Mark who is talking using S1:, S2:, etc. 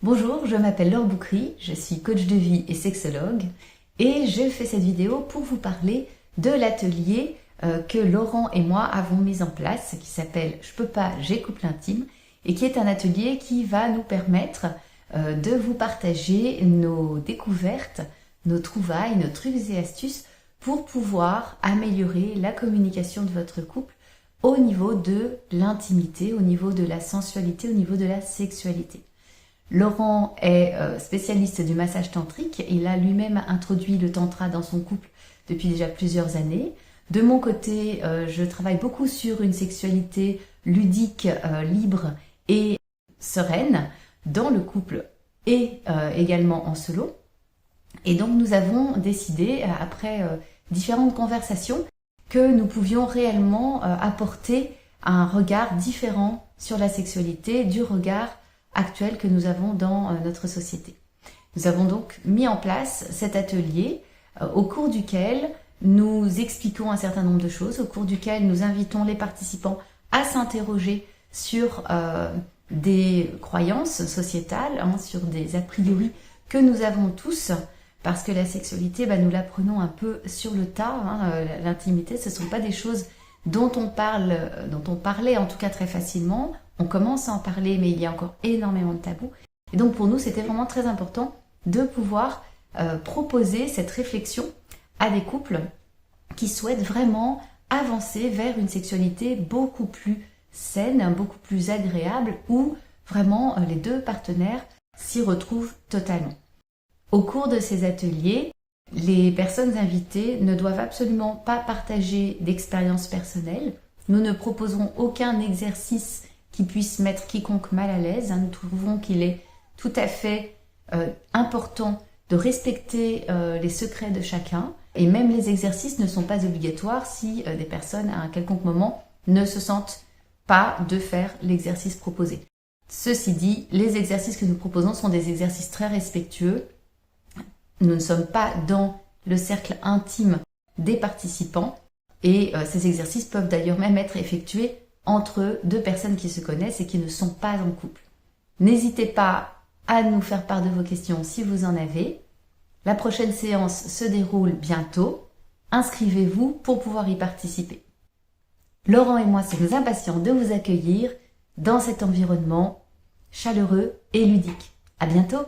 S1: Bonjour, je m'appelle Laure Boukry, je suis coach de vie et sexologue et je fais cette vidéo pour vous parler de l'atelier que Laurent et moi avons mis en place qui s'appelle « Je peux pas, j'ai couple intime » et qui est un atelier qui va nous permettre de vous partager nos découvertes, nos trouvailles, nos trucs et astuces pour pouvoir améliorer la communication de votre couple au niveau de l'intimité, au niveau de la sensualité, au niveau de la sexualité. Laurent est spécialiste du massage tantrique. Il a lui-même introduit le tantra dans son couple depuis déjà plusieurs années. De mon côté, je travaille beaucoup sur une sexualité ludique, libre et sereine dans le couple et également en solo. Et donc nous avons décidé, après différentes conversations, que nous pouvions réellement apporter un regard différent sur la sexualité du regard actuel que nous avons dans notre société. Nous avons donc mis en place cet atelier au cours duquel nous expliquons un certain nombre de choses, au cours duquel nous invitons les participants à s'interroger sur des croyances sociétales, sur des a priori que nous avons tous, parce que la sexualité, nous l'apprenons un peu sur le tas. L'intimité, ce ne sont pas des choses dont on parlait en tout cas très facilement. On commence à en parler, mais il y a encore énormément de tabous. Et donc pour nous, c'était vraiment très important de pouvoir proposer cette réflexion à des couples qui souhaitent vraiment avancer vers une sexualité beaucoup plus saine, beaucoup plus agréable, où vraiment les deux partenaires s'y retrouvent totalement. Au cours de ces ateliers, les personnes invitées ne doivent absolument pas partager d'expériences personnelles. Nous ne proposons aucun exercice qui puisse mettre quiconque mal à l'aise. Nous trouvons qu'il est tout à fait important de respecter les secrets de chacun. Et même les exercices ne sont pas obligatoires si des personnes à un quelconque moment ne se sentent pas de faire l'exercice proposé. Ceci dit, les exercices que nous proposons sont des exercices très respectueux. Nous ne sommes pas dans le cercle intime des participants et ces exercices peuvent d'ailleurs même être effectués entre deux personnes qui se connaissent et qui ne sont pas en couple. N'hésitez pas à nous faire part de vos questions si vous en avez. La prochaine séance se déroule bientôt. Inscrivez-vous pour pouvoir y participer. Laurent et moi sommes impatients de vous accueillir dans cet environnement chaleureux et ludique. À bientôt!